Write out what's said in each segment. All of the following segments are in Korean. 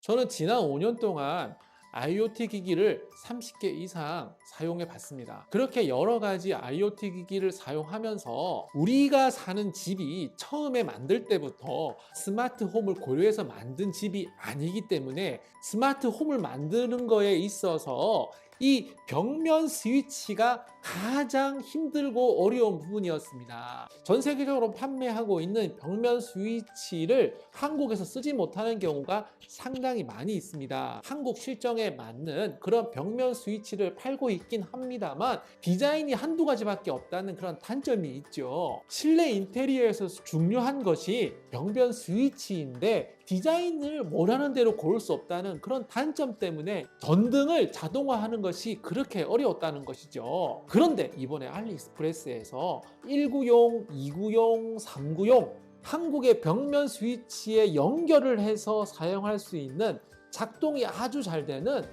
저는 지난 5년 동안 IoT 기기를 30개 이상 사용해 봤습니다. 그렇게 여러 가지 IoT 기기를 사용하면서 우리가 사는 집이 처음에 만들 때부터 스마트 홈을 고려해서 만든 집이 아니기 때문에 스마트 홈을 만드는 거에 있어서 이 벽면 스위치가 가장 힘들고 어려운 부분이었습니다. 전 세계적으로 판매하고 있는 벽면 스위치를 한국에서 쓰지 못하는 경우가 상당히 많이 있습니다. 한국 실정에 맞는 그런 벽면 스위치를 팔고 있긴 합니다만 디자인이 한두 가지밖에 없다는 그런 단점이 있죠. 실내 인테리어에서 중요한 것이 벽면 스위치인데 디자인을 원하는 대로 고를 수 없다는 그런 단점 때문에 전등을 자동화하는 것이 그렇게 어려웠다는 것이죠. 그런데 이번에 알리익스프레스에서 1구용, 2구용, 3구용 한국의 벽면 스위치에 연결을 해서 사용할 수 있는 작동이 아주 잘 되는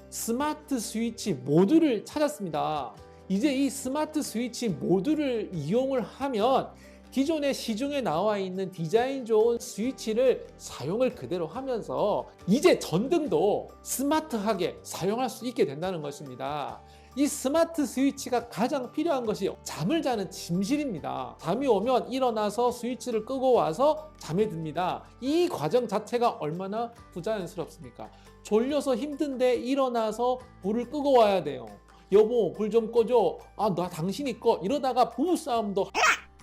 스마트 스위치 모듈을 찾았습니다. 이제 이 스마트 스위치 모듈을 이용을 하면 기존에 시중에 나와 있는 디자인 좋은 스위치를 사용을 그대로 하면서 이제 전등도 스마트하게 사용할 수 있게 된다는 것입니다. 이 스마트 스위치가 가장 필요한 것이 잠을 자는 침실입니다. 잠이 오면 일어나서 스위치를 끄고 와서 잠에 듭니다. 이 과정 자체가 얼마나 부자연스럽습니까? 졸려서 힘든데 일어나서 불을 끄고 와야 돼요. 여보, 불 좀 꺼줘. 아, 나 당신이 꺼. 이러다가 부부싸움도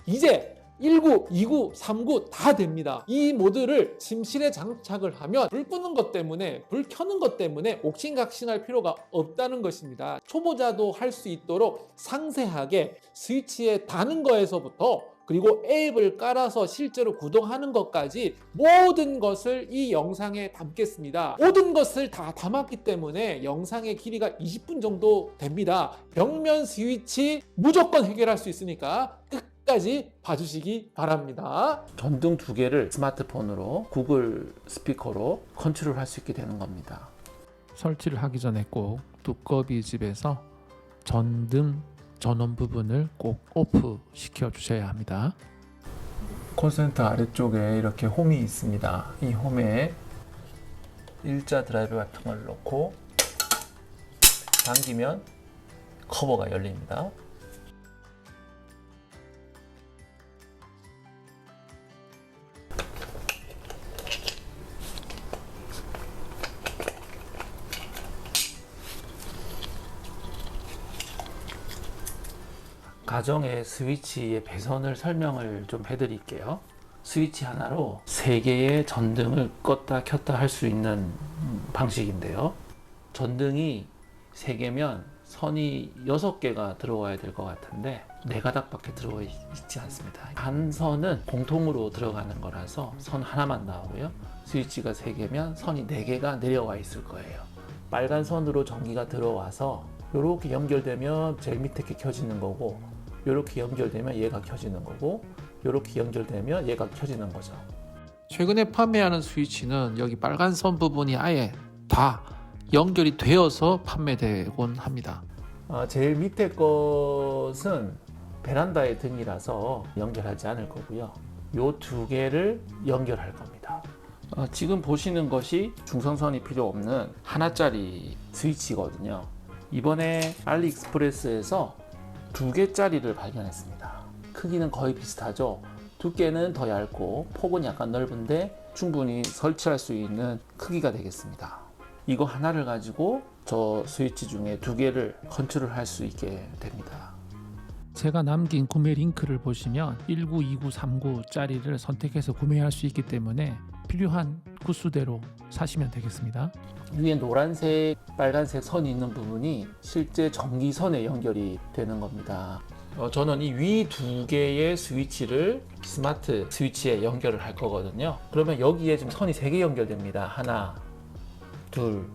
이제 1구, 2구, 3구 다 됩니다. 이 모드를 침실에 장착을 하면 불 끄는 것 때문에, 불 켜는 것 때문에 옥신각신할 필요가 없다는 것입니다. 초보자도 할 수 있도록 상세하게 스위치에 다는 거에서부터 그리고 앱을 깔아서 실제로 구동하는 것까지 모든 것을 이 영상에 담겠습니다. 모든 것을 다 담았기 때문에 영상의 길이가 20분 정도 됩니다. 벽면 스위치 무조건 해결할 수 있으니까 끝까지 봐주시기 바랍니다. 전등 두 개를 스마트폰으로 구글 스피커로 컨트롤할 수 있게 되는 겁니다. 설치를 하기 전에 꼭 두꺼비 집에서 전등 전원 부분을 꼭 오프 시켜 주셔야 합니다. 콘센트 아래쪽에 이렇게 홈이 있습니다. 이 홈에 일자 드라이버 같은 걸 넣고 당기면 커버가 열립니다. 가정의 스위치의 배선을 설명을 좀 해드릴게요. 스위치 하나로 3개의 전등을 껐다 켰다 할 수 있는 방식인데요. 전등이 3개면 선이 6개가 들어와야 될 것 같은데 4가닥밖에 들어와 있지 않습니다. 한 선은 공통으로 들어가는 거라서 선 하나만 나오고요. 스위치가 3개면 선이 4개가 내려와 있을 거예요. 빨간 선으로 전기가 들어와서 이렇게 연결되면 제일 밑에 게 켜지는 거고, 이렇게 연결되면 얘가 켜지는 거고, 이렇게 연결되면 얘가 켜지는 거죠. 최근에 판매하는 스위치는 여기 빨간 선 부분이 아예 다 연결이 되어서 판매되곤 합니다. 제일 밑에 것은 베란다의 등이라서 연결하지 않을 거고요. 이 두 개를 연결할 겁니다. 지금 보시는 것이 중성선이 필요 없는 하나짜리 스위치거든요. 이번에 알리익스프레스에서 2개짜리를 발견했습니다. 크기는 거의 비슷하죠. 두께는 더 얇고 폭은 약간 넓은데 충분히 설치할 수 있는 크기가 되겠습니다. 이거 하나를 가지고 저 스위치 중에 2개를 컨트롤할 수 있게 됩니다. 제가 남긴 구매 링크를 보시면 1구, 2구, 3구짜리를 선택해서 구매할 수 있기 때문에 필요한 구수대로 사시면 되겠습니다. 위에 노란색, 빨간색 선이 있는 부분이 실제 전기선에 연결이 되는 겁니다. 저는 이 위 2개의 스위치를 스마트 스위치에 연결을 할 거거든요. 그러면 여기에 지금 선이 3개 연결됩니다. 하나, 둘,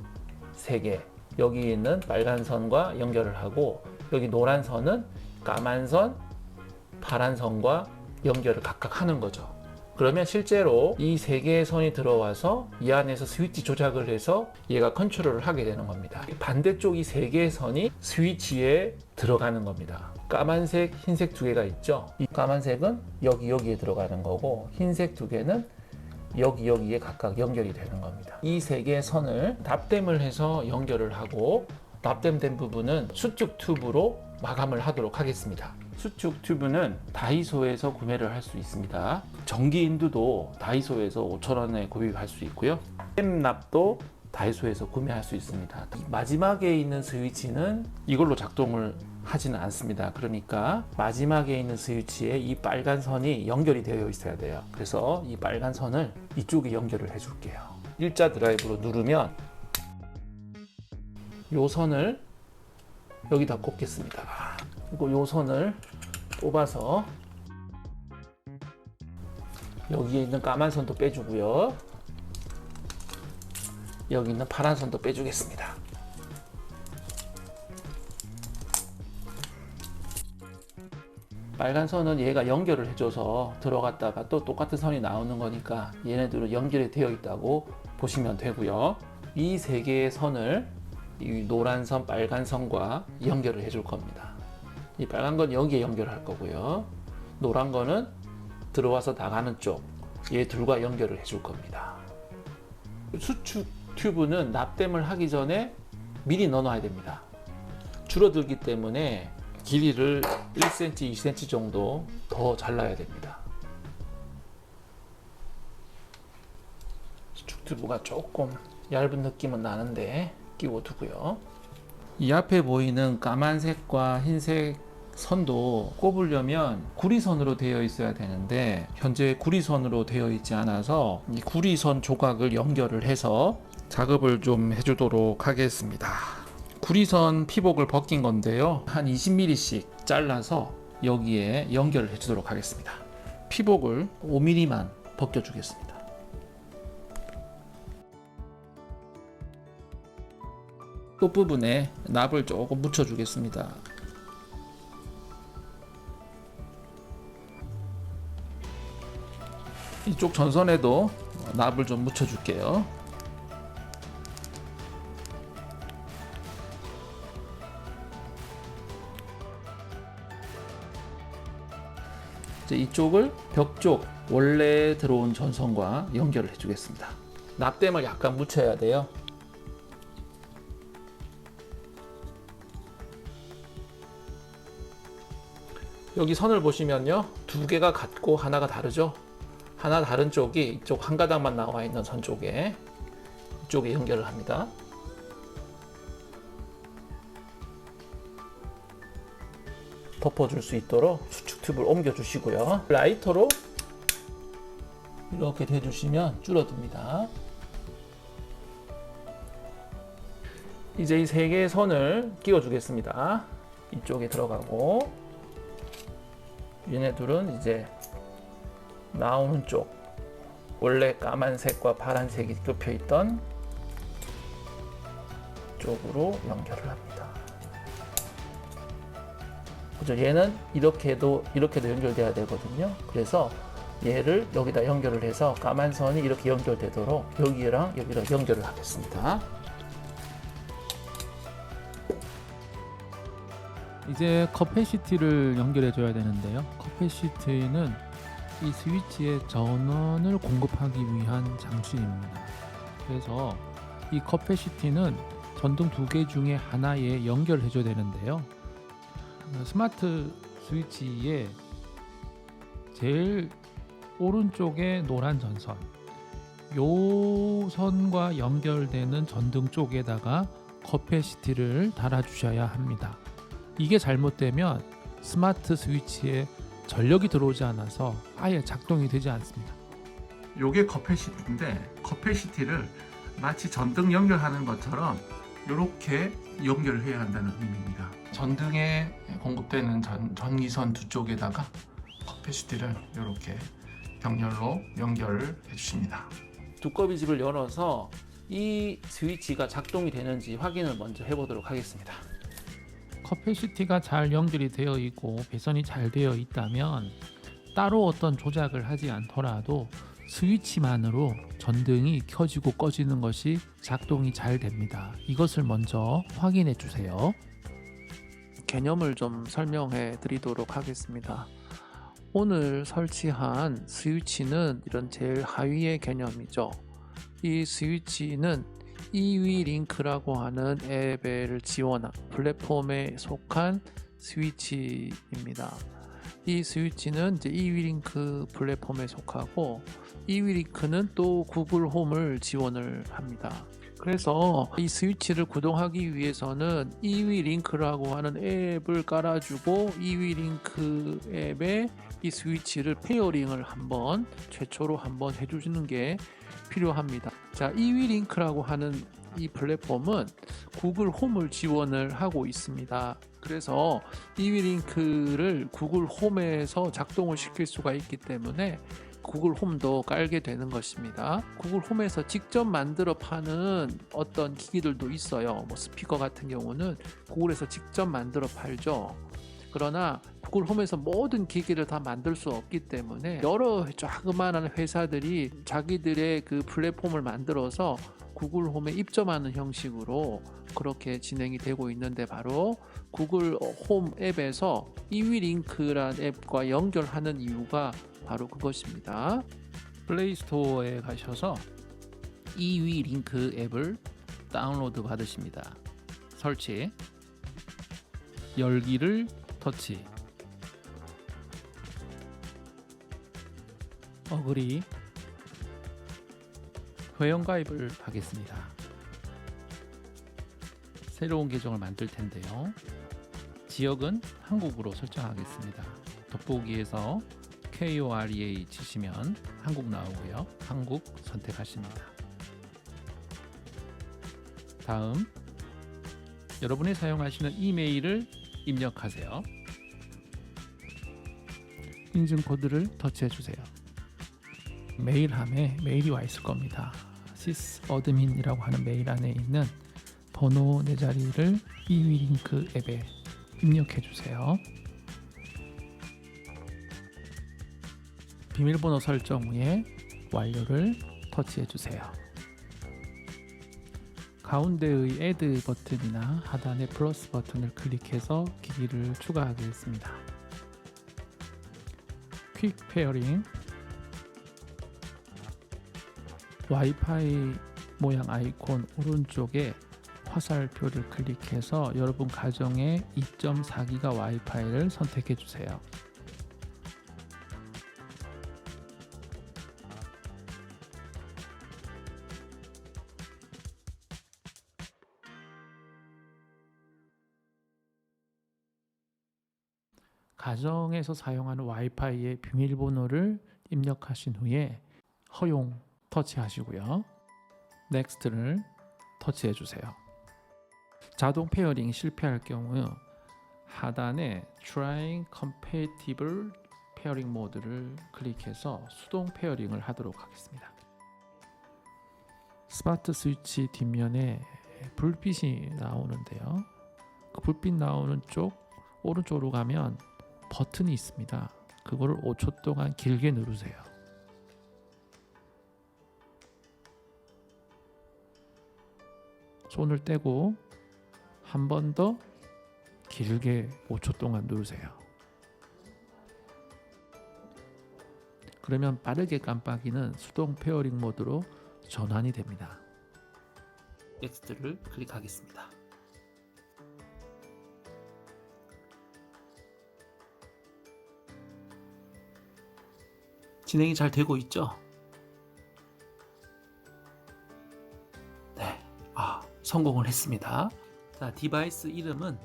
3개. 여기 있는 빨간 선과 연결을 하고, 여기 노란 선은 까만 선, 파란 선과 연결을 각각 하는 거죠. 그러면 실제로 이 3개의 선이 들어와서 이 안에서 스위치 조작을 해서 얘가 컨트롤을 하게 되는 겁니다. 반대쪽 이 3개의 선이 스위치에 들어가는 겁니다. 까만색, 흰색 2개가 있죠. 이 까만색은 여기에 들어가는 거고, 흰색 2개는 여기에 각각 연결이 되는 겁니다. 이 세 개의 선을 납땜을 해서 연결을 하고 납땜된 부분은 수축 튜브로 마감을 하도록 하겠습니다. 수축 튜브는 다이소에서 구매를 할 수 있습니다. 전기 인두도 다이소에서 5,000원에 구입할 수 있고요. 땜납도 다이소에서 구매할 수 있습니다. 마지막에 있는 스위치는 이걸로 작동을 하지는 않습니다. 그러니까 마지막에 있는 스위치에 이 빨간 선이 연결이 되어 있어야 돼요. 그래서 이 빨간 선을 이쪽에 연결을 해 줄게요. 일자 드라이브로 누르면 이 선을 여기다 꽂겠습니다. 그리고 이 선을 뽑아서 여기에 있는 까만 선도 빼주고요. 여기 있는 파란 선도 빼주겠습니다. 빨간 선은 얘가 연결을 해줘서 들어갔다가 또 똑같은 선이 나오는 거니까 얘네들은 연결이 되어 있다고 보시면 되고요. 이 세 개의 선을 이 노란 선, 빨간 선과 연결을 해줄 겁니다. 이 빨간 건 여기에 연결할 거고요. 노란 거는 들어와서 나가는 쪽, 얘 둘과 연결을 해줄 겁니다. 수축 튜브는 납땜을 하기 전에 미리 넣어놔야 됩니다. 줄어들기 때문에 길이를 1cm, 2cm 정도 더 잘라야 됩니다. 수축 튜브가 조금 얇은 느낌은 나는데 끼워 두고요. 이 앞에 보이는 까만색과 흰색 선도 꼽으려면 구리선으로 되어 있어야 되는데 현재 구리선으로 되어 있지 않아서 이 구리선 조각을 연결을 해서 작업을 좀 해주도록 하겠습니다. 구리선 피복을 벗긴 건데요. 한 20mm씩 잘라서 여기에 연결을 해주도록 하겠습니다. 피복을 5mm만 벗겨주겠습니다. 끝부분에 납을 조금 묻혀주겠습니다. 이쪽 전선에도 납을 좀 묻혀줄게요. 이제 이쪽을 벽 쪽 원래 들어온 전선과 연결을 해주겠습니다. 납땜을 약간 묻혀야 돼요. 여기 선을 보시면요, 두 개가 같고 하나가 다르죠. 하나 다른 쪽이 이쪽 한 가닥만 나와 있는 선 쪽에 이쪽에 연결을 합니다. 덮어줄 수 있도록 수축 튜브를 옮겨 주시고요. 라이터로 이렇게 대주시면 줄어듭니다. 이제 이 세 개의 선을 끼워 주겠습니다. 이쪽에 들어가고 얘네들은 이제 나오는 쪽, 원래 까만색과 파란색이 겹쳐 있던 쪽으로 연결을 합니다. 그죠? 얘는 이렇게도 연결돼야 되거든요. 그래서 얘를 여기다 연결을 해서 까만 선이 이렇게 연결되도록 여기랑 여기랑 연결을 하겠습니다. 이제 커패시티를 연결해 줘야 되는데요. 커패시티는 이 스위치의 전원을 공급하기 위한 장치입니다. 그래서 이 커패시티는 전등 두 개 중에 하나에 연결해 줘야 되는데요. 스마트 스위치의 제일 오른쪽에 노란 전선, 요 선과 연결되는 전등 쪽에다가 커패시티를 달아 주셔야 합니다. 이게 잘못되면 스마트 스위치에 전력이 들어오지 않아서 아예 작동이 되지 않습니다. 요게 커패시티인데, 커패시티를 마치 전등 연결하는 것처럼 이렇게 연결을 해야 한다는 의미입니다. 전등에 공급되는 전기선 두 쪽에다가 커패시티를 이렇게 병렬로 연결을 해주십니다. 두꺼비 집을 열어서 이 스위치가 작동이 되는지 확인을 먼저 해보도록 하겠습니다. 커패시티가 잘 연결이 되어 있고 배선이 잘 되어 있다면 따로 어떤 조작을 하지 않더라도 스위치만으로 전등이 켜지고 꺼지는 것이 작동이 잘 됩니다. 이것을 먼저 확인해 주세요. 개념을 좀 설명해 드리도록 하겠습니다. 오늘 설치한 스위치는 이런 제일 하위의 개념이죠. 이 스위치는 이위링크라고 하는 앱을 지원한 플랫폼에 속한 스위치입니다. 이 스위치는 이제 이위링크 플랫폼에 속하고 이위링크는 또 구글 홈을 지원을 합니다. 그래서 이 스위치를 구동하기 위해서는 이위링크라고 하는 앱을 깔아주고 이위링크 앱에 이 스위치를 페어링을 최초로 한번 해주시는 게 필요합니다. 자, 이위링크라고 하는 이 플랫폼은 구글 홈을 지원을 하고 있습니다. 그래서 이위링크를 구글 홈에서 작동을 시킬 수가 있기 때문에 구글 홈도 깔게 되는 것입니다. 구글 홈에서 직접 만들어 파는 어떤 기기들도 있어요. 뭐 스피커 같은 경우는 구글에서 직접 만들어 팔죠. 그러나 구글 홈에서 모든 기기를 다 만들 수 없기 때문에 여러 조그마한 회사들이 자기들의 그 플랫폼을 만들어서 구글 홈에 입점하는 형식으로 그렇게 진행이 되고 있는데, 바로 구글 홈 앱에서 이위링크란 앱과 연결하는 이유가 바로 그것입니다. 플레이스토어에 가셔서 이위링크 앱을 다운로드 받으십니다. 설치, 열기를 터치, 어그리, 회원가입을 하겠습니다. 새로운 계정을 만들 텐데요. 지역은 한국으로 설정하겠습니다. 돋보기에서 KOREA 치시면 한국 나오고요. 한국 선택하십니다. 다음, 여러분이 사용하시는 이메일을 입력하세요. 인증코드를 터치해주세요. 메일함에 메일이 와 있을 겁니다. sysadmin이라고 하는 메일 안에 있는 번호 4자리를 이위링크 앱에 입력해주세요. 비밀번호 설정 후에 완료를 터치해주세요. 가운데의 Add 버튼이나 하단의 플러스 버튼을 클릭해서 기기를 추가하겠습니다. 퀵 페어링, 와이파이 모양 아이콘 오른쪽에 화살표를 클릭해서 여러분 가정의 2.4기가 와이파이를 선택해 주세요. 가정에서 사용하는 와이파이의 비밀번호를 입력하신 후에 허용 터치하시고요. 넥스트를 터치해 주세요. 자동 페어링 실패할 경우 하단에 Trying Compatible Pairing 모드를 클릭해서 수동 페어링을 하도록 하겠습니다. 스마트 스위치 뒷면에 불빛이 나오는데요. 그 불빛 나오는 쪽 오른쪽으로 가면 버튼이 있습니다. 그거를 5초 동안 길게 누르세요. 손을 떼고 한 번 더 길게 5초 동안 누르세요. 그러면 빠르게 깜빡이는 수동 페어링 모드로 전환이 됩니다. 넥스트를 클릭하겠습니다. 진행이 잘 되고 있죠? 네, 성공을 했습니다. 자, 디바이스 이름은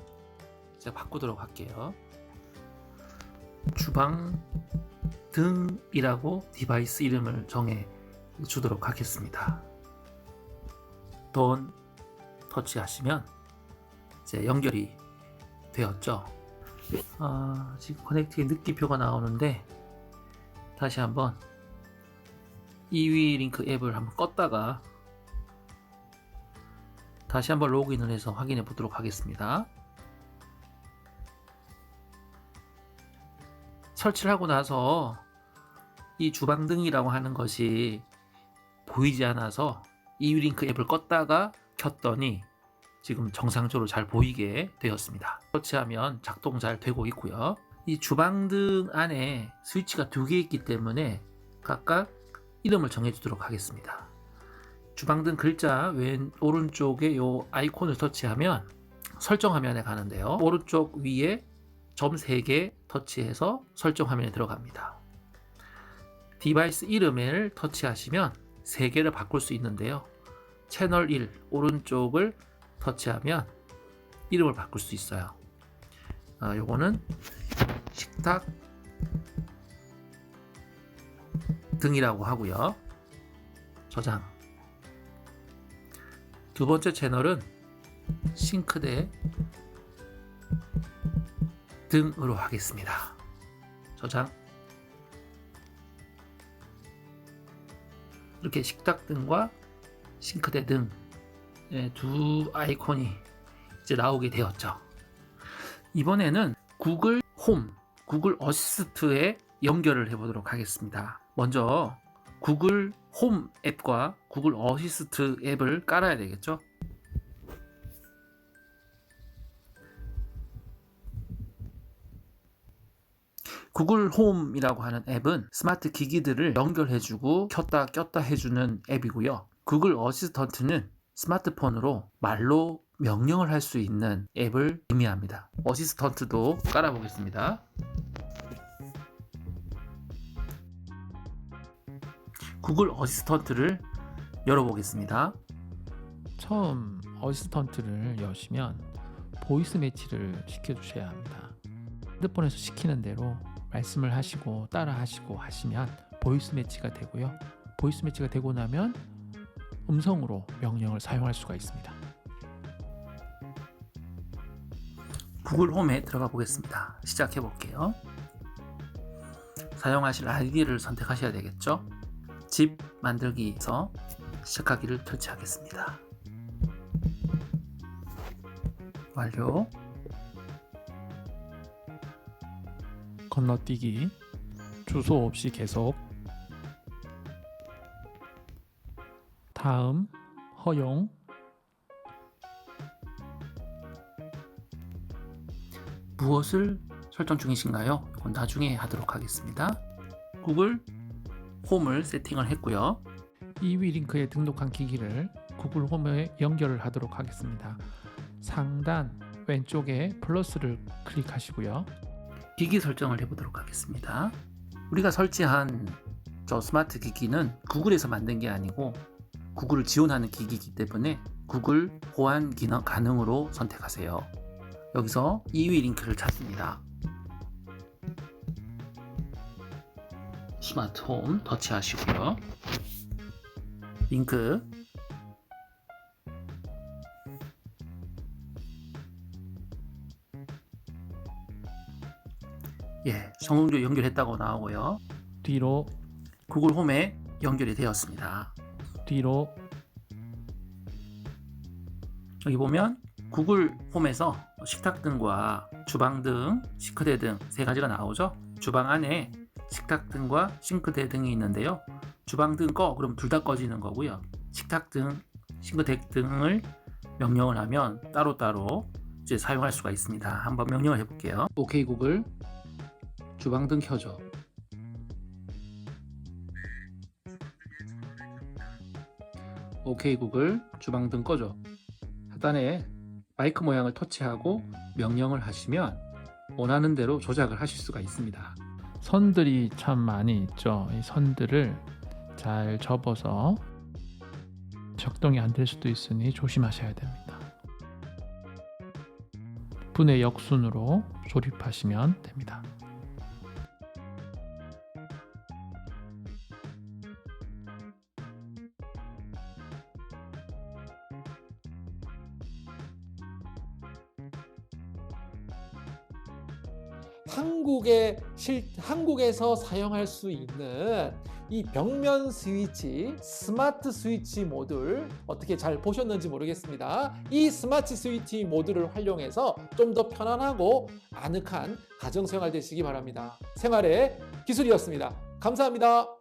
제가 바꾸도록 할게요. 주방 등이라고 디바이스 이름을 정해 주도록 하겠습니다. 돈 터치하시면 이제 연결이 되었죠. 지금 커넥트의 느낌표가 나오는데 다시 한번 이위링크 앱을 한번 껐다가 다시 한번 로그인을 해서 확인해 보도록 하겠습니다. 설치를 하고 나서 이 주방등이라고 하는 것이 보이지 않아서 이위링크 앱을 껐다가 켰더니 지금 정상적으로 잘 보이게 되었습니다. 설치하면 작동 잘 되고 있고요. 이 주방등 안에 스위치가 2개 있기 때문에 각각 이름을 정해주도록 하겠습니다. 주방등 글자 오른쪽에 요 아이콘을 터치하면 설정 화면에 가는데요. 오른쪽 위에 점 3개 터치해서 설정 화면에 들어갑니다. 디바이스 이름을 터치하시면 3개를 바꿀 수 있는데요. 채널 1 오른쪽을 터치하면 이름을 바꿀 수 있어요. 요거는 식탁 등이라고 하고요. 저장. 두 번째 채널은 싱크대 등으로 하겠습니다. 저장. 이렇게 식탁 등과 싱크대 등 두 아이콘이 이제 나오게 되었죠. 이번에는 구글 홈, 구글 어시스트에 연결을 해보도록 하겠습니다. 먼저 구글 홈 앱과 구글 어시스트 앱을 깔아야 되겠죠. 구글 홈이라고 하는 앱은 스마트 기기들을 연결해주고 켰다 꼈다 해주는 앱이고요. 구글 어시스턴트는 스마트폰으로 말로 명령을 할 수 있는 앱을 의미합니다. 어시스턴트도 깔아보겠습니다. 구글 어시스턴트를 열어보겠습니다. 처음 어시스턴트를 여시면 보이스 매치를 시켜주셔야 합니다. 핸드폰에서 시키는 대로 말씀을 하시고 따라 하시고 하시면 보이스 매치가 되고요. 보이스 매치가 되고 나면 음성으로 명령을 사용할 수가 있습니다. 구글 홈에 들어가 보겠습니다. 시작해 볼게요. 사용하실 아이디를 선택하셔야 되겠죠. 집 만들기에서 시작하기를 터치하겠습니다. 완료. 건너뛰기, 주소 없이 계속, 다음, 허용, 무엇을 설정 중이신가요? 이건 나중에 하도록 하겠습니다. 구글 홈을 세팅을 했고요. 이 위 링크에 등록한 기기를 구글 홈에 연결을 하도록 하겠습니다. 상단 왼쪽에 플러스를 클릭하시고요. 기기 설정을 해보도록 하겠습니다. 우리가 설치한 저 스마트 기기는 구글에서 만든 게 아니고 구글을 지원하는 기기이기 때문에 구글 보안 기능 가능으로 선택하세요. 여기서 2위 링크를 찾습니다. 스마트 홈 터치하시고요. 링크 성공적으로 연결했다고 나오고요. 뒤로, 구글 홈에 연결이 되었습니다. 뒤로, 여기 보면 구글 홈에서 식탁 등과 주방 등, 싱크대 등 세 가지가 나오죠. 주방 안에 식탁 등과 싱크대 등이 있는데요. 주방 등 꺼 그럼 둘 다 꺼지는 거고요. 식탁 등, 싱크대 등을 명령을 하면 따로따로 이제 사용할 수가 있습니다. 한번 명령을 해볼게요. 오케이 구글, 주방 등 켜줘. 오케이 구글, 주방 등 꺼줘. 하단에 마이크 모양을 터치하고 명령을 하시면 원하는 대로 조작을 하실 수가 있습니다. 선들이 참 많이 있죠. 이 선들을 잘 접어서 작동이 안 될 수도 있으니 조심하셔야 됩니다. 분해 역순으로 조립하시면 됩니다. 한국에서 사용할 수 있는 이 벽면 스위치, 스마트 스위치 모듈 어떻게 잘 보셨는지 모르겠습니다. 이 스마트 스위치 모듈을 활용해서 좀 더 편안하고 아늑한 가정생활 되시기 바랍니다. 생활의 기술이었습니다. 감사합니다.